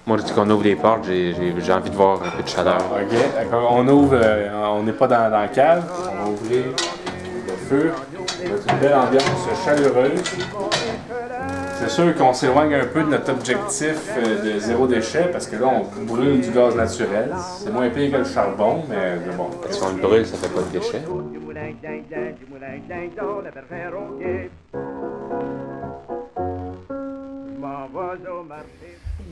Moi, je dis qu'on ouvre les portes, j'ai envie de voir un peu de chaleur. Ok, d'accord. On ouvre, on n'est pas dans la cave, on va ouvrir le feu. On va mettre une belle ambiance chaleureuse. C'est sûr qu'on s'éloigne un peu de notre objectif de zéro déchet parce que là, on brûle du gaz naturel. C'est moins pire que le charbon, mais bon. Si on le brûle, ça fait pas de déchets.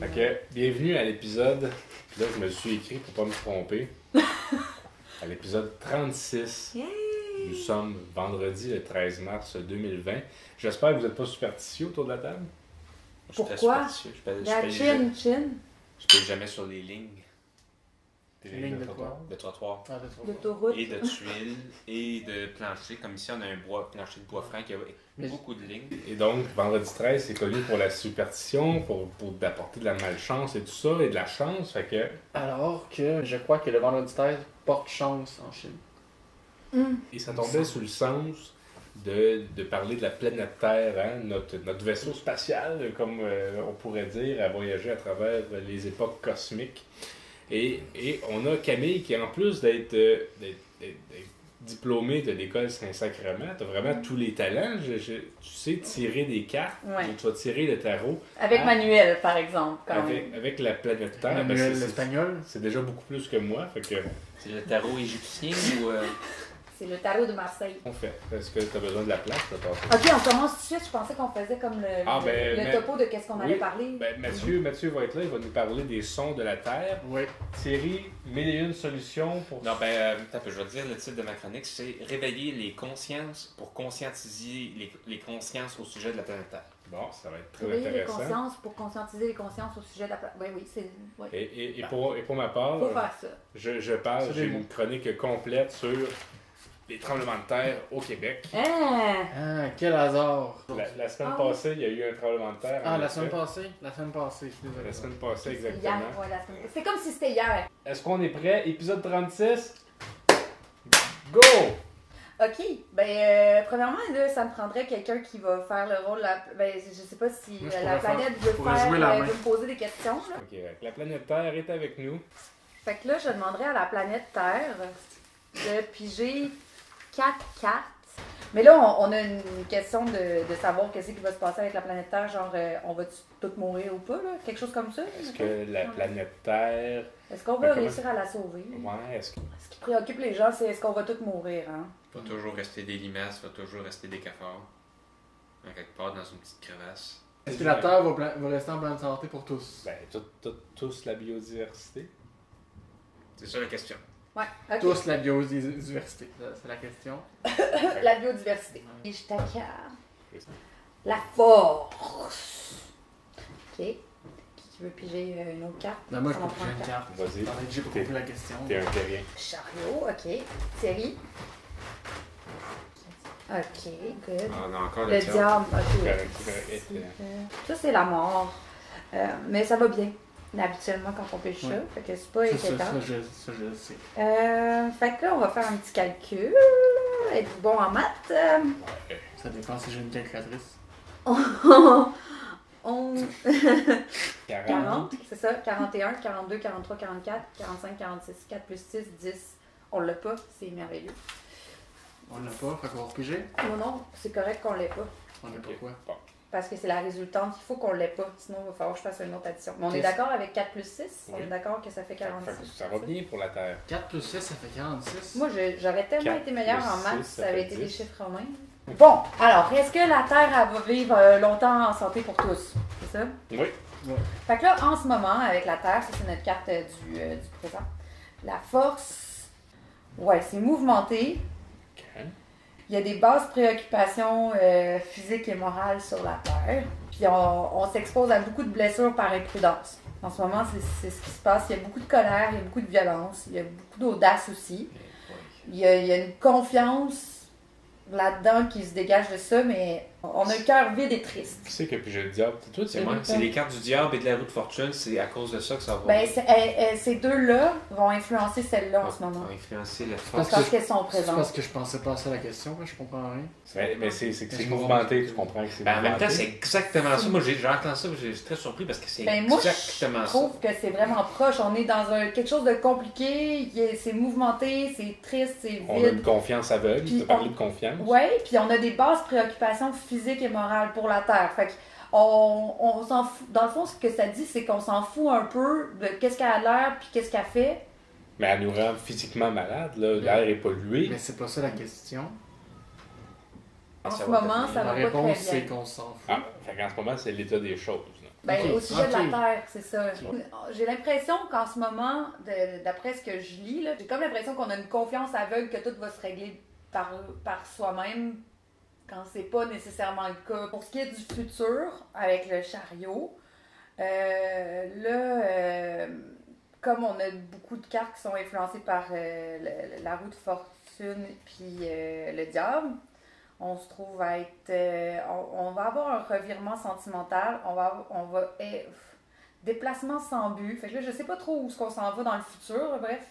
Ok, bienvenue à l'épisode. Là, je me suis écrit pour pas me tromper. À l'épisode 36. Yay! Nous sommes vendredi le 13 mars 2020. J'espère que vous n'êtes pas superstitieux autour de la table. Pourquoi? La chin. Je paye jamais sur les lignes Des lignes de trottoir. de trottoir. Ah, d'accord. D'autoroute. Et de tuiles et de plancher. Comme ici, on a un plancher de bois franc qui a beaucoup de lignes. Et donc, vendredi 13, c'est connu pour la superstition, pour apporter de la malchance et tout ça, et de la chance. Fait que. Alors que je crois que le vendredi 13 porte chance en Chine. Et ça tombait sous le sens de parler de la planète Terre, hein, notre vaisseau spatial, comme on pourrait dire, à voyager à travers les époques cosmiques. Et on a Camille qui, en plus d'être diplômée de l'école Saint-Sacrement, tu as vraiment tous les talents. Tu sais tirer des cartes, Ouais. tu vas tirer le tarot. Avec Manuel, par exemple, quand même. Avec la planète Terre. ben, Manuel c'est- l'espagnol. c'est déjà beaucoup plus que moi. Fait que, C'est le tarot égyptien ou... C'est le tarot de Marseille. on fait. Est-ce que tu as besoin de la place? Là, Ok, on commence tout de suite. Je pensais qu'on faisait comme le topo de qu'est-ce qu'on allait parler. Ben, Mathieu va être là, il va nous parler des sons de la Terre. Oui. Thierry, 1001 solutions pour... Non, je vais te dire le titre de ma chronique, c'est « Réveiller les consciences pour conscientiser les consciences au sujet de la planète Terre Bon, ça va être très Réveiller les intéressant. consciences pour conscientiser les consciences au sujet de la planète. Oui, c'est. Ouais. Et pour ma part, Faut faire ça. je parle, C'est j'ai des une chronique complète sur les tremblements de terre au Québec. Hein? Ah, quel hasard. La semaine Ah oui. passée, il y a eu un tremblement de terre. Ah, en la effet. semaine passée? La semaine passée, je suis désolé. La semaine passée, C'est exactement. hier, ouais, la semaine. C'est comme si c'était hier. Est-ce qu'on est prêt? Épisode 36? Go! Ok, premièrement, là, ça me prendrait quelqu'un qui va faire le rôle. Je sais pas si Moi, je la pourrais planète faire- je pourrais jouer la main. veut me poser des questions. Là. Ok, la planète Terre est avec nous. Fait que là, je demanderais à la planète Terre de piger 4 cartes. Mais là, on a une question de savoir qu'est-ce qui va se passer avec la planète Terre. Genre, on va toutes mourir ou pas, là? Quelque chose comme ça? Est-ce que la planète Terre... Est-ce qu'on Mais va comment- réussir à la sauver? Ouais, est-ce que... Ce qui préoccupe les gens, c'est est-ce qu'on va toutes mourir, hein? ». Il va toujours rester des limaces, il va toujours rester des cafards. En quelque part dans une petite crevasse. Est-ce que la Terre va rester en bonne santé pour tous? Ben, tous la biodiversité. C'est ça la question. Ouais, ok. Tous la biodiversité, c'est la question. La biodiversité. Et je t'accorde. La force. Ok. Qui veut piger une autre carte? Ben, moi, je Ça peux m'en prend piger une quatre. carte. Vas-y, Attendez, j'ai pas compris la question. t'es un terrien. Chariot, ok. Thierry. Ok, good. On a encore Le diable, ok. Correct. Ça, c'est la mort. Mais ça va bien, habituellement, quand on pêche ça. Ouais. Fait que c'est pas Ça, inquiétant. je le sais. Fait que là, on va faire un petit calcul. Êtes-vous bon en maths? Ça dépend si j'ai une calculatrice. On... 40. 40, c'est ça. 41, 42, 43, 44, 45, 46, 4 plus 6, 10. On l'a pas, c'est merveilleux. On l'a pas, fait qu'on va repiger. Non, c'est correct qu'on l'ait pas. On l'a pas Ok. quoi? Bon. Parce que c'est la résultante, il faut qu'on l'ait pas. Sinon, il va falloir que je fasse une autre addition. Mais on est Qu'est-ce- d'accord avec 4 plus 6? On Oui. est d'accord que ça fait Fait que 46. ça va bien pour la Terre. 4 plus 6, ça fait 46. Moi, j'aurais tellement 4 été meilleure en plus maths 6, si ça ça avait fait été des 10. chiffres romains. Bon, alors, est-ce que la Terre elle va vivre longtemps en santé pour tous? C'est ça? Oui. Fait que là, en ce moment, avec la Terre, ça c'est notre carte du présent. La force, ouais, c'est mouvementé. Ok. Il y a des basses préoccupations physiques et morales sur la Terre. Puis on s'expose à beaucoup de blessures par imprudence. En ce moment, c'est ce qui se passe. Il y a beaucoup de colère, il y a beaucoup de violence, il y a beaucoup d'audace aussi. Il y a une confiance là-dedans qui se dégage de ça, mais On a le cœur vide et triste. Qui c'est que puis j'ai le diable? Toi, c'est les cartes du diable et de la roue de fortune, c'est à cause de ça que ça va. Ben, ces deux-là vont influencer celle-là en ce moment. Vont influencer la Parce force. qu'elles sont C'est présentes. parce que je pensais pas à ça la question, je comprends rien. Mais c'est que c'est mouvementé, tu comprends que c'est Ben, en même mouvementé. temps, c'est exactement ça. Moi, j'ai entendu ça, j'ai été très surpris parce que c'est Ben, moi, exactement je ça. trouve que c'est vraiment proche. On est dans quelque chose de compliqué, c'est mouvementé, c'est triste, c'est On a une vide. confiance aveugle, Puis tu peux parler de confiance. Oui, puis on a des basses préoccupations physiques et morales pour la Terre. Fait on s'en fout. Dans le fond, ce que ça dit, c'est qu'on s'en fout un peu de qu'est-ce qu'elle a l'air puis qu'est-ce qu'elle fait. Mais elle nous rend physiquement malade, là. L'air est pollué. Mais c'est pas ça la question. En Ça ce va moment, devenir- ça La va pas très réponse, c'est bien. qu'on s'en fout. Ah, fait qu'en ce moment, c'est l'état des choses. Là. Ben, Ok, au sujet de ok. la Terre, c'est ça. J'ai l'impression qu'en ce moment, d'après ce que je lis, là, j'ai comme l'impression qu'on a une confiance aveugle que tout va se régler par soi-même, quand c'est pas nécessairement le cas. Pour ce qui est du futur, avec le chariot, comme on a beaucoup de cartes qui sont influencées par la roue de fortune puis le diable, on se trouve à être... on va avoir un revirement sentimental, déplacement sans but. Fait que là, je sais pas trop où est-ce qu'on s'en va dans le futur. Bref,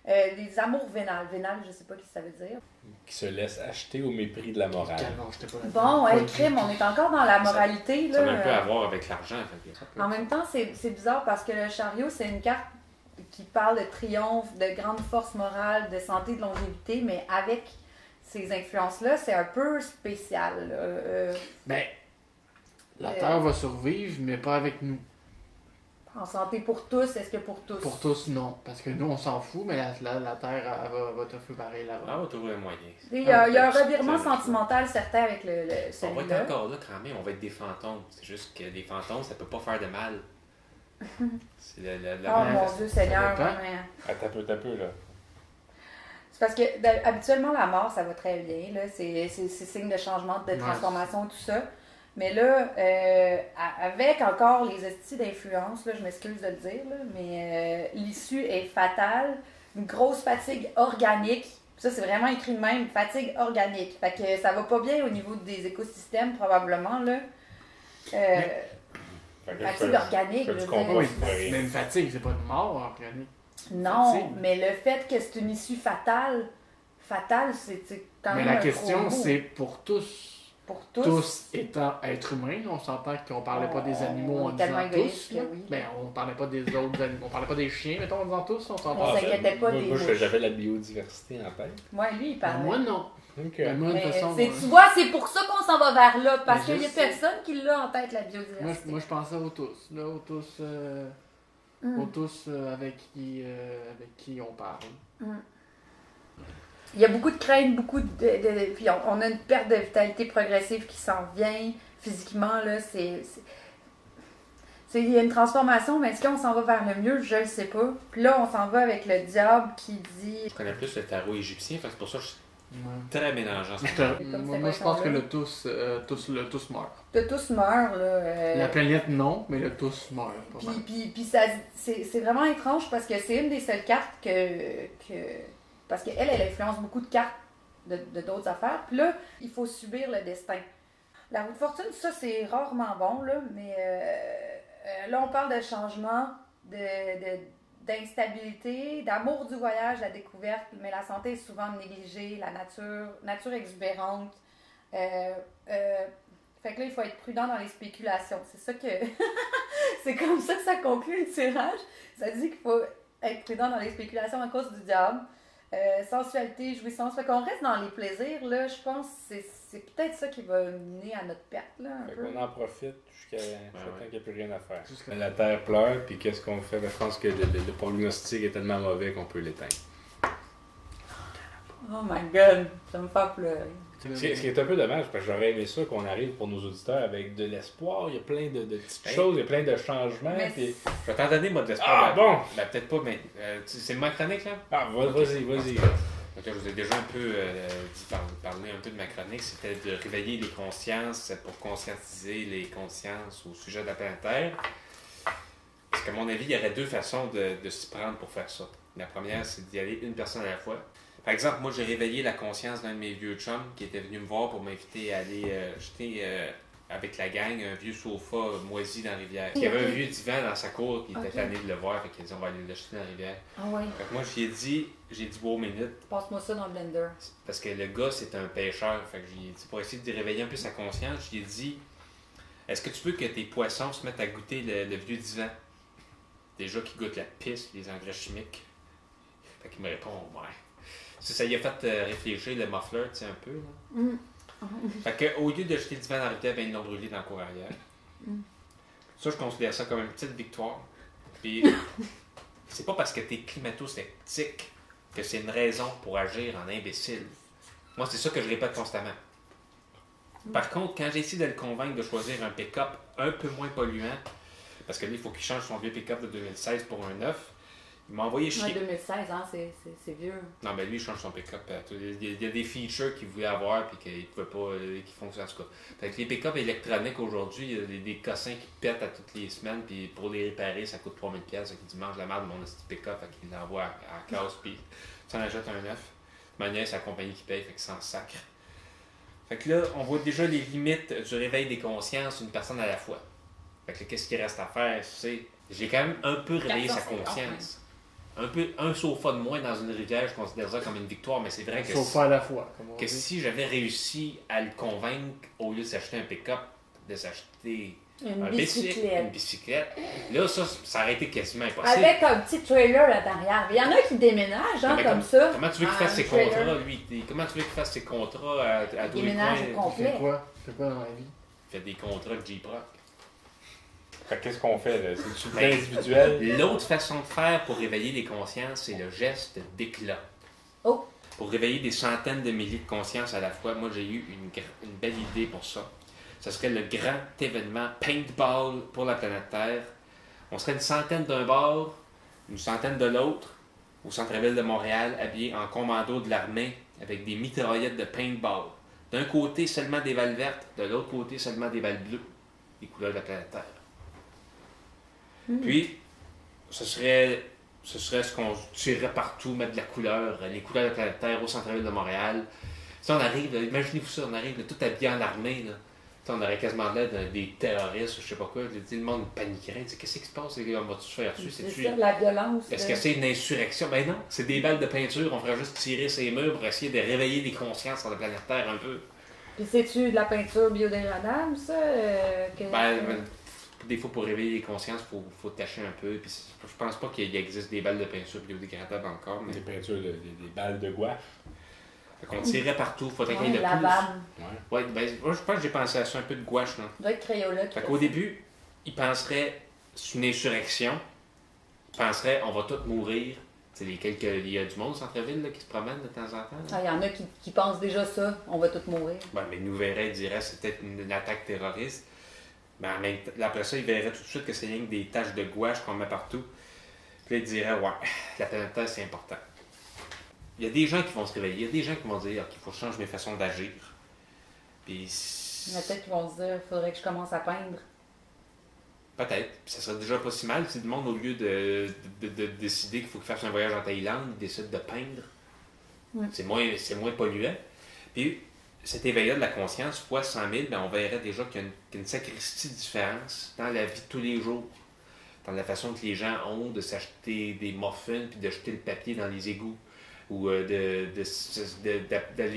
des amours vénales. Vénales, je sais pas ce que ça veut dire. Qui se laisse acheter au mépris de la morale. Calme, j'étais pas Bon, là-dedans. ouais, crime, on est encore dans la moralité. Ça là. a un peu à voir avec l'argent. fait que- En même temps, c'est bizarre parce que le chariot, c'est une carte qui parle de triomphe, de grande force morale, de santé, de longévité, mais avec ces influences-là, c'est un peu spécial. Ben, la Terre va survivre, mais pas avec nous. En santé pour tous, est-ce que pour tous? Pour tous, non. Parce que nous, on s'en fout, mais la Terre, elle va t'offrir pareil là-bas. Ah, on va trouver un moyen. Il y a un c'est- revirement c'est- sentimental certain avec On va celui-là. être encore là quand même, on va être des fantômes. C'est juste que des fantômes, ça peut pas faire de mal. C'est la Oh même- mon Dieu Seigneur, dépend. mais... Ah, t'as peu, là. C'est parce que habituellement la mort ça va très bien, là. C'est signe de changement, de Ouais. transformation, tout ça. Mais là, avec encore les estis d'influence, là, je m'excuse de le dire, là, mais l'issue est fatale. Une grosse fatigue organique. Ça, c'est vraiment écrit de même, fatigue organique. Fait que ça va pas bien au niveau des écosystèmes, probablement, là. Fait que Fatigue je organique, fais je du veux compost. dire. Oui, Ouais. mais une fatigue, c'est pas une mort organique. Non, Fatigue. mais le fait que c'est une issue fatale, c'est quand Mais même la un question, gros mot. c'est pour tous. Pour tous. Tous étant êtres humains, on s'entend qu'on parlait pas des animaux en est tellement disant égoïste tous. que là. oui. Ben, on parlait pas des autres animaux. On parlait pas des chiens, mettons, en disant tous, on On s'entend. s'inquiétait pas moi, des moi, mouches. j'avais la biodiversité en tête. Moi, lui, il parlait. Moi, non. Donc, Ben, moi, de Mais toute façon, tu vois, c'est pour ça qu'on s'en va vers là, parce Mais qu'il y a je sais. personne qui l'a en tête, la biodiversité. moi, je pensais aux tous. Là, aux tous, aux tous avec qui on parle. Il y a beaucoup de craintes, beaucoup de puis on a une perte de vitalité progressive qui s'en vient physiquement, là, il y a une transformation, mais est-ce qu'on s'en va vers le mieux? Je le sais pas. Puis là, on s'en va avec le diable qui dit... Je connais plus le tarot égyptien, fait que c'est pour ça que je suis Ouais. très mélangeant. Moi, je pense que le tous meurt. De tous meurt, là. La planète, non, mais le tous meurt. Pas mal. Puis ça, c'est vraiment étrange parce que c'est une des seules cartes parce qu'elle influence beaucoup de cartes de d'autres affaires. Puis là, il faut subir le destin. La roue de fortune, ça, c'est rarement bon, là, mais là, on parle de changement, d'instabilité, d'amour du voyage, de la découverte, mais la santé est souvent négligée, la nature exubérante. Fait que là, il faut être prudent dans les spéculations. C'est ça que... c'est comme ça que ça conclut le tirage. Ça dit qu'il faut être prudent dans les spéculations à cause du diable. Sensualité, jouissance. Fait qu'on reste dans les plaisirs, là. Je pense que c'est peut-être ça qui va mener à notre perte, là, un fait peu. qu'on en profite jusqu'à ouais. temps qu'il n'y a plus rien à faire. Jusqu'à- La Terre pleure, puis qu'est-ce qu'on fait? Ben, je pense que le prognostic est tellement mauvais qu'on peut l'éteindre. Oh my God, ça me fait pleurer. Ce qui est un peu dommage, parce que j'aurais aimé ça qu'on arrive pour nos auditeurs avec de l'espoir. Il y a plein de petites Hey. choses, il y a plein de changements. Mais Puis... Je vais t'en donner, moi, de l'espoir. Ah, bon! Ben, peut-être pas, mais c'est ma chronique, là? Ah, vas-y. Donc, là, je vous ai déjà un peu parlé un peu de ma chronique. C'était de réveiller les consciences pour conscientiser les consciences au sujet de la planète Terre. Parce qu'à mon avis, il y aurait deux façons de s'y prendre pour faire ça. La première, c'est d'y aller une personne à la fois. Par exemple, moi, j'ai réveillé la conscience d'un de mes vieux chums qui était venu me voir pour m'inviter à aller jeter avec la gang un vieux sofa moisi dans la rivière. Il y avait un vieux divan dans sa cour qui était tanné de le voir, fait qu'il a dit on va aller le jeter dans la rivière. Ah ouais. Fait que moi, j'ai dit wow, minute. Passe-moi ça dans le blender. Parce que le gars, c'est un pêcheur. Fait que j'ai dit, pour essayer de réveiller un peu sa conscience, j'ai dit est-ce que tu veux que tes poissons se mettent à goûter le vieux divan? Déjà qu'ils goûtent la pisse, les engrais chimiques. Fait qu'il me répond ouais. Ça y a fait réfléchir le muffler, tu sais, un peu. Là. Fait que, au lieu de jeter le divan dans la rivière, ben, ils l'ont brûlé dans la cour arrière. Ça, je considère ça comme une petite victoire. Puis, c'est pas parce que t'es climato-sceptique que c'est une raison pour agir en imbécile. Moi, c'est ça que je répète constamment. Par contre, quand j'essaie de le convaincre de choisir un pick-up un peu moins polluant, parce que lui, il faut qu'il change son vieux pick-up de 2016 pour un neuf, il m'a envoyé chier. Ouais, 2016, hein, c'est vieux. Non, mais lui, il change son pick-up. Il y a des features qu'il voulait avoir et qu'il ne pouvait pas, qui fonctionnent en tout cas. Fait que les pick-up électroniques aujourd'hui, il y a des cossins qui pètent à toutes les semaines, puis pour les réparer, ça coûte 3000$. Fait qu'il dit mange la merde de mon petit pick-up, fait qu'il l'envoie à la casse, puis tu en achètes un neuf. De manière, c'est la compagnie qui paye, fait qu'il s'en sacre. Fait que là, on voit déjà les limites du réveil des consciences, une personne à la fois. Fait que qu'est-ce qu'il reste à faire, c'est j'ai quand même un peu réveillé sa conscience. Un sofa de moins dans une rivière, je considère ça comme une victoire, mais c'est vrai que, sofa à la fois, comme on dit. Si j'avais réussi à le convaincre, au lieu de s'acheter un pick-up, de s'acheter une bicyclette. Là, ça aurait été quasiment impossible. Avec un petit trailer à l'arrière. Il y en a qui déménagent, hein, comme ça. Comment tu veux qu'il fasse ses contrats, lui? Comment tu veux qu'il fasse ses contrats à tous les déménage coins? au complet. Il fait quoi dans la vie? Il fait des contrats de J-Proc. Fait que qu'est-ce qu'on fait, là? C'est-tu plein individuel? L'autre façon de faire pour réveiller les consciences, c'est le geste d'éclat. Oh! Pour réveiller des centaines de milliers de consciences à la fois, moi j'ai eu une belle idée pour ça. Ce serait le grand événement paintball pour la planète Terre. On serait une centaine d'un bord, une centaine de l'autre, au centre-ville de Montréal, habillés en commando de l'armée avec des mitraillettes de paintball. D'un côté seulement des balles vertes, de l'autre côté seulement des balles bleues, les couleurs de la planète Terre. Puis, ce serait ce qu'on tirerait partout, mettre de la couleur, les couleurs de la planète Terre au centre-ville de Montréal. Si on arrive, imaginez-vous ça, on arrive tout habillé en armée, là. On aurait quasiment l'air des terroristes, je sais pas quoi. Le monde paniquerait. Qu'est-ce qui se passe? On va-tu se faire dessus? C'est ça, la violence. Est-ce que c'est une insurrection? Ben non, c'est des balles de peinture. On ferait juste tirer ces murs pour essayer de réveiller les consciences sur la planète Terre un peu. Puis c'est-tu de la peinture biodégradable, ça? Des fois, pour réveiller les consciences, il faut tâcher un peu. Puis je pense pas qu'il existe des balles de peinture biodégradables encore. Mais... Des peintures, des balles de gouache. Fait qu'on tirait partout, il faudrait qu'il y ait le la plus. vanne. Ouais, ben, moi, je pense que j'ai pensé à ça un peu de gouache. Là. Ça doit être Crayola. Fait qu'au début, ils penseraient c'est une insurrection. Ils penseraient on va tous mourir. Il y a du monde au centre-ville là, qui se promène de temps en temps. Il y en a qui pensent déjà ça, on va tous mourir. Ben, mais ils nous verraient, ils diraient c'est peut-être une attaque terroriste. Mais après ça, ils verraient tout de suite que c'est rien que des taches de gouache qu'on met partout. Puis là, ils diraient ouais, la planète Terre, c'est important. Il y a des gens qui vont se réveiller, il y a des gens qui vont dire qu'il faut changer mes façons d'agir. Puis. Il y en a peut-être qui vont se dire il faudrait que je commence à peindre. Peut-être. Puis ça serait déjà pas si mal si le monde, au lieu de décider qu'il faut qu'il fasse un voyage en Thaïlande, il décide de peindre. C'est moins polluant. Puis cet éveil-là de la conscience, fois 100 000, ben on verrait déjà qu'il y a une sacristie différence dans la vie de tous les jours. Dans la façon que les gens ont de s'acheter des muffins puis de jeter le papier dans les égouts. Ou d'aller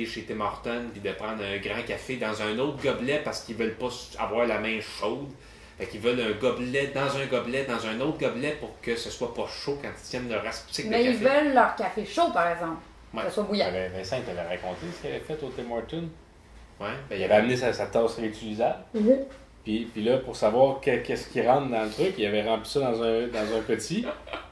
chez Tim Hortons puis de prendre un grand café dans un autre gobelet parce qu'ils veulent pas avoir la main chaude. Fait qu'ils veulent un gobelet, dans un autre gobelet pour que ce soit pas chaud quand ils tiennent leur aspic de café. Mais ils veulent leur café chaud, par exemple. Ouais. Que ce soit bouillant. Vincent, il t'avait raconté ce qu'il avait fait au Tim Hortons. Ouais, ben, Il avait amené sa tasse réutilisable. Puis là, pour savoir qu'est-ce qui rentre dans le truc, il avait rempli ça dans un petit.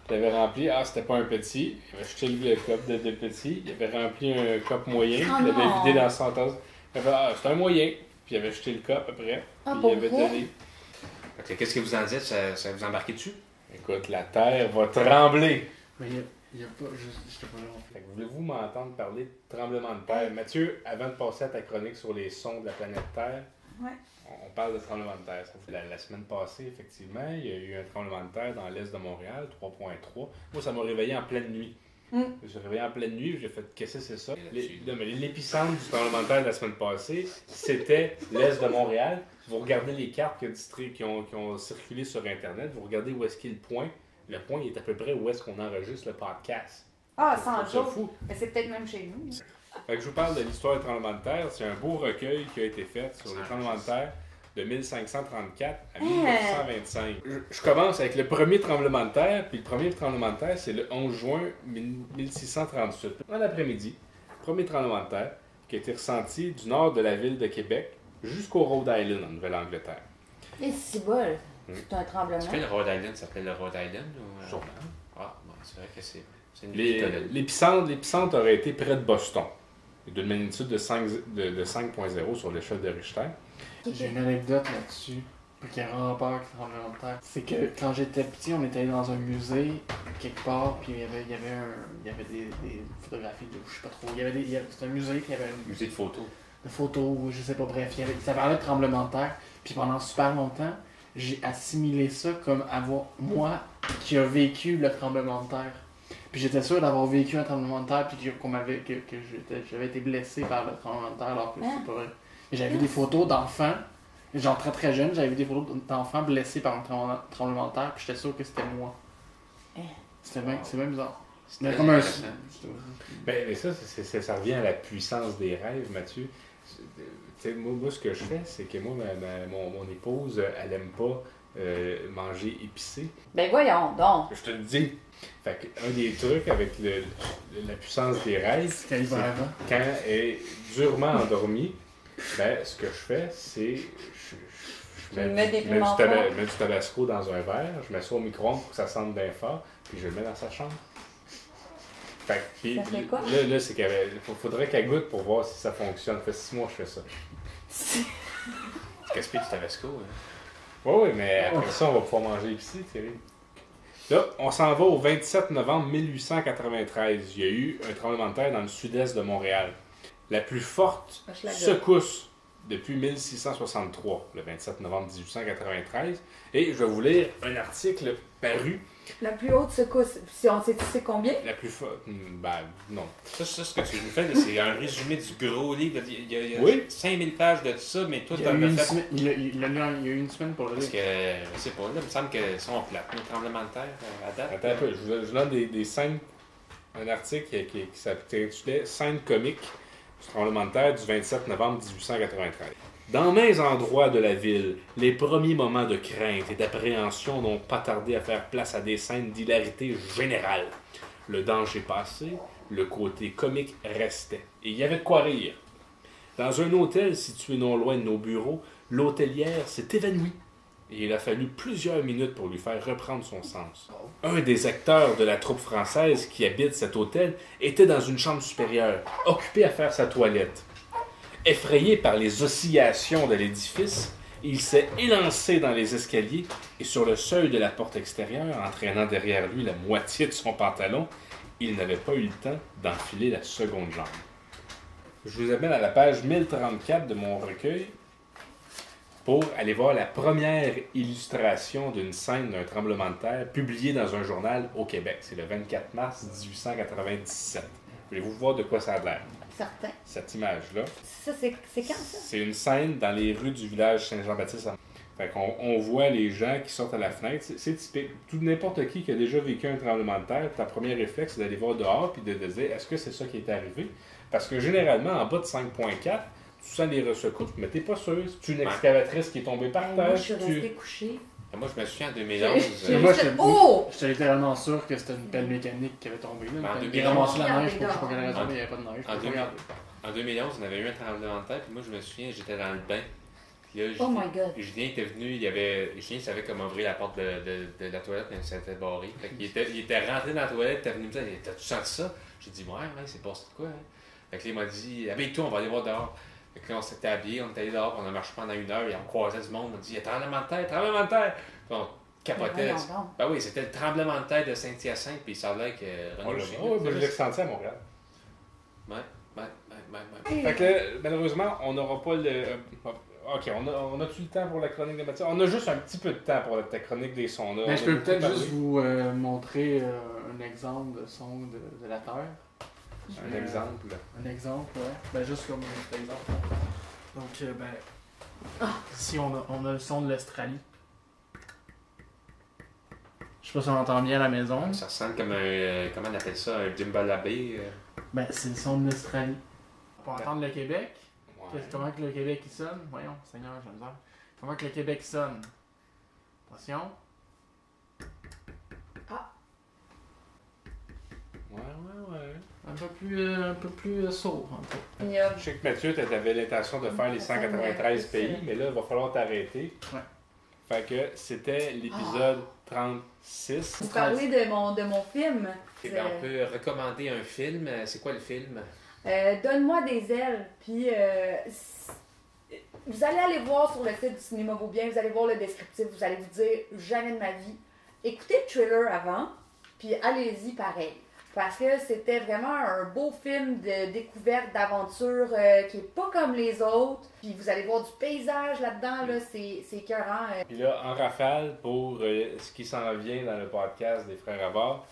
Il avait rempli, c'était pas un petit. Il avait jeté le cup de petit. Il avait rempli un cup moyen. Il l'avait vidé dans son tasse. Il avait fait, c'est un moyen. Puis il avait jeté le cup après. Puis il avait donné. Qu'est-ce que vous en dites? Ça vous embarquez dessus? Écoute, la terre va trembler. Mais il n'y a pas. Je sais pas là. Fait que voulez-vous m'entendre parler de tremblement de terre? Mathieu, avant de passer à ta chronique sur les sons de la planète Terre, on parle de tremblement de terre. La semaine passée, effectivement, il y a eu un tremblement de terre dans l'est de Montréal, 3.3. Moi, ça m'a réveillé en pleine nuit. Mm. Je me suis réveillé en pleine nuit, j'ai fait qu'est-ce que c'est ça? Non, mais l'épicentre du tremblement de terre de la semaine passée, c'était l'est de Montréal. Vous regardez les cartes qui ont circulé sur Internet, vous regardez où est-ce qu'il est le point. Le point il est à peu près où est-ce qu'on enregistre le podcast. Ah, Je 100 trouve ça jours. fou. Mais c'est peut-être même chez nous. Fait que je vous parle de l'histoire du tremblement de terre. C'est un beau recueil qui a été fait sur les tremblements de terre de 1534 à 1925. Je commence avec le premier tremblement de terre, puis le premier tremblement de terre, c'est le 11 juin 1638. En après-midi, premier tremblement de terre qui a été ressenti du nord de la ville de Québec jusqu'au Rhode Island, en Nouvelle-Angleterre. Et c'est bol. C'est un tremblement. Est-ce que le Rhode Island s'appelle le Rhode Island? Ou, Sûrement. Ah, bon, c'est vrai que c'est une ville. L'épicentre aurait été près de Boston, d'une magnitude de 5.0 sur l'échelle de Richter. J'ai une anecdote là-dessus, qui a vraiment peur avec le tremblement de terre. C'est que quand j'étais petit, on était allé dans un musée, quelque part, puis il y avait des photographies, je sais pas trop. C'était un musée, puis il y avait une Musée de photos. de photos, je sais pas, bref. Ça parlait de tremblement de terre. Puis pendant super longtemps, j'ai assimilé ça comme avoir, moi, qui a vécu le tremblement de terre. Puis j'étais sûr d'avoir vécu un tremblement de terre, puis que j'avais été blessé par le tremblement de terre, alors que c'est pas vrai. Et j'avais vu des photos d'enfants, genre très très jeune, j'avais vu des photos d'enfants blessés par un tremblement de terre, puis j'étais sûr que c'était moi. C'est bien bizarre. C'était Comme un... intéressant. Mais ça revient à la puissance des rêves, Mathieu. Moi, ce que je fais, c'est que moi, mon épouse, elle aime pas manger épicé. Ben voyons donc. Je te le dis. Fait que un des trucs avec la puissance des rêves, C'était c'est l'hiver avant. quand elle est durement endormie, ben, ce que je fais, c'est je mets du tabasco dans un verre, je mets ça au micro-ondes pour que ça sente bien fort, puis je le mets dans sa chambre. Fait que, puis, Ça fait quoi? là c'est qu'il faudrait qu'elle goûte pour voir si ça fonctionne. Ça fait 6 mois que je fais ça. Tu gaspilles du tabasco. Hein? Oui, mais après ça, on va pouvoir manger ici, Thierry. Là, on s'en va au 27 novembre 1893. Il y a eu un tremblement de terre dans le sud-est de Montréal. La plus forte secousse depuis 1663, le 27 novembre 1893. Et je vais vous lire un article paru. La plus haute secousse, si on sait, tu sais combien? La plus forte. Ben, non. Ça, ce que tu nous fais, là, c'est un résumé du gros livre. Il y a Oui. 5000 pages de tout ça, mais toi, Il y t'en a eu as une fait. semaine- il y a eu une semaine pour le Parce lire. que, je sais pas, là, il me semble que sont plates, les tremblements de terre, à date. Attends un peu, je vous donne des scènes. Un article qui s'intitulait Scènes comiques du tremblement de terre du 27 novembre 1893. Dans maints endroits de la ville, les premiers moments de crainte et d'appréhension n'ont pas tardé à faire place à des scènes d'hilarité générale. Le danger passé, le côté comique restait. Et il y avait de quoi rire. Dans un hôtel situé non loin de nos bureaux, l'hôtelière s'est évanouie. Et il a fallu plusieurs minutes pour lui faire reprendre son sens. Un des acteurs de la troupe française qui habite cet hôtel était dans une chambre supérieure, occupé à faire sa toilette. Effrayé par les oscillations de l'édifice, il s'est élancé dans les escaliers et sur le seuil de la porte extérieure, entraînant derrière lui la moitié de son pantalon, il n'avait pas eu le temps d'enfiler la seconde jambe. Je vous amène à la page 1034 de mon recueil pour aller voir la première illustration d'une scène d'un tremblement de terre publiée dans un journal au Québec. C'est le 24 mars 1897. Voulez-vous voir de quoi ça a l'air? Certain. Cette image-là. Ça, c'est quand ça? C'est une scène dans les rues du village Saint-Jean-Baptiste. Fait qu'on on voit les gens qui sortent à la fenêtre. C'est typique. N'importe qui a déjà vécu un tremblement de terre, ta première réflexe, c'est d'aller voir dehors et de dire est-ce que c'est ça qui est arrivé? Parce que généralement, en bas de 5.4, tu sens les ressecousses, mais t'es pas sûr. C'est une excavatrice qui est tombée par terre. Moi, je suis restée couchée. Moi, je me souviens en 2011. Moi, Oh! j'étais littéralement sûr que c'était une pelle mécanique qui avait tombé là. En Il 2011, a ramassé la regardez neige, je sais pas dehors. pour quelle raison, mais il n'y avait pas de neige. En Je peux pas regarder. En 2011, on avait eu un tremblement de terre, puis moi, je me souviens, j'étais dans le bain. Puis là, Oh my God. Julien était venu, Julien savait comment ouvrir la porte de la toilette, mais ça était barré. Fait qu'il il était rentré dans la toilette, il était venu me dire t'as-tu senti ça? J'ai dit ouais, c'est passé de quoi? Hein? Fait que là, il m'a dit habille-toi, on va aller voir dehors. Fait que là, on s'était habillés, on était allé dehors, puis on a marché pendant 1 heure, et on croisait du monde, on dit il y a tremblement de terre, tremblement de terre! Puis on capotait. Mais voyons donc. Ben oui, c'était le tremblement de terre de Saint-Hyacinthe, puis ça a l'air que Oh, Renaud là, Gilles, oh, ben, je l'ai ressenti à Montréal. Ouais. Fait que là, malheureusement, on n'aura pas le. Ok, on a-tu le temps pour la chronique de Mathieu? On a juste un petit peu de temps pour ta chronique des sons. Là. Mais On je a peux beaucoup peut-être parlé. juste vous montrer un exemple de son de la Terre. Un exemple. Un exemple, ouais. Ben, juste comme un exemple. Donc, ici, on a le son de l'Australie. Je sais pas si on entend bien à la maison. Ça ressemble comme un. Comment on appelle ça? Un djembalabé. Ben, c'est le son de l'Australie. On va entendre le Québec. Ouais. Comment que le Québec il sonne? Voyons, Seigneur, j'ai besoin. Comment que le Québec sonne? Attention. Ouais. Un peu plus sourd, un peu. Il y a- Je sais que Mathieu, tu avais l'intention de faire les 193 pays, mais là, il va falloir t'arrêter. Ouais. Fait que c'était l'épisode 36. Vous parlez de mon film. Eh ben, on peut recommander un film. C'est quoi le film? Donne-moi des ailes. Puis vous allez aller voir sur le site du Cinéma Vaut Bien, vous allez voir le descriptif, vous allez vous dire jamais de ma vie. Écoutez le trailer avant, puis allez-y pareil. Parce que c'était vraiment un beau film de découverte, d'aventure qui est pas comme les autres. Puis vous allez voir du paysage là-dedans, là, c'est écœurant. Puis là, en rafale, pour ce qui s'en vient dans le podcast des Frères Havard,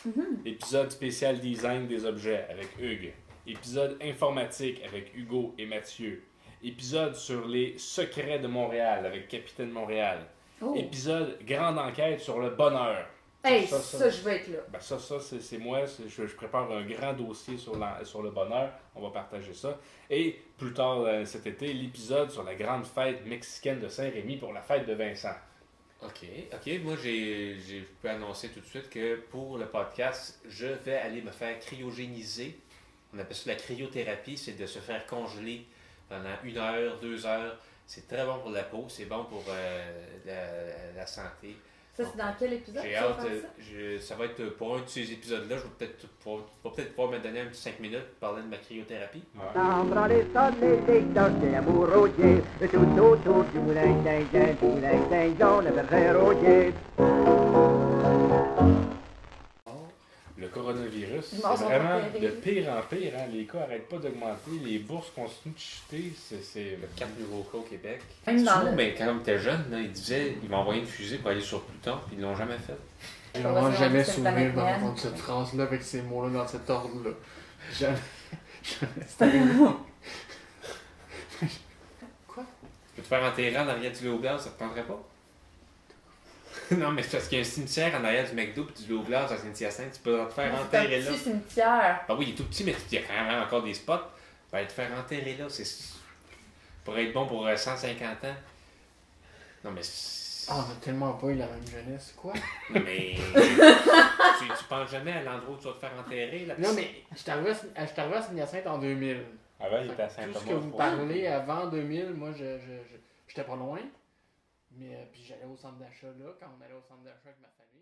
épisode spécial design des objets avec Hugues. Épisode informatique avec Hugo et Mathieu. Épisode sur les secrets de Montréal avec Capitaine Montréal. Oh. Épisode grande enquête sur le bonheur. Hey, Ça, ça, je veux être là. Ben ça c'est moi. Je prépare un grand dossier sur le bonheur. On va partager ça. Et plus tard cet été, l'épisode sur la grande fête mexicaine de Saint-Rémy pour la fête de Vincent. OK. Moi, je peux annoncer tout de suite que pour le podcast, je vais aller me faire cryogéniser. On appelle ça la cryothérapie. C'est de se faire congeler pendant 1 heure, 2 heures. C'est très bon pour la peau. C'est bon pour la santé. Ça, c'est dans quel épisode? J'ai tu vas hâte. faire ça? Ça va être pour un de ces épisodes-là. Je vais peut-être pouvoir me donner un petit 5 minutes pour parler de ma cryothérapie. Sembra le sonne dei dolci amorosi, e tutto du moulin d'un jaune berger. Le coronavirus, Ils c'est m'en sont vraiment préférés. de pire en pire. Hein. Les cas n'arrêtent pas d'augmenter. Les bourses continuent de chuter. C'est... 4 nouveaux cas au Québec. Même dans le- Mais quand on était jeune, là, ils disaient qu'ils vont envoyer une fusée pour aller sur Pluton, puis ils l'ont jamais fait. J'ai On va vraiment se jamais rendre sur une souvenir planète d'entendre naine. cette phrase-là avec ces mots-là dans cet ordre-là. Jamais. C'est arrivé. Quoi? Tu peux te faire enterrer en arrière du Léoglas, ça te tendrait pas? Non, mais c'est parce qu'il y a un cimetière en arrière du McDo puis du Léoglas à Saint-Hyacinthe. Tu peux te faire C'est un enterrer là. petit cimetière. Ah oui, il est tout petit, mais il y a quand même encore des spots. Ben, te faire enterrer là, c'est pour être bon pour 150 ans. Non, mais. Ah, on a tellement pas eu la même jeunesse. Quoi? Non, mais. tu penses jamais à l'endroit où tu vas te faire enterrer là? Non, mais je suis arrivé à Saint-Hyacinthe en 2000. Avant, il était à Fait que Saint-Thomas. tout ce que vous parlez avant 2000, moi, j'étais pas loin. Mais puis j'allais au centre d'achat là, quand on allait au centre d'achat avec ma famille.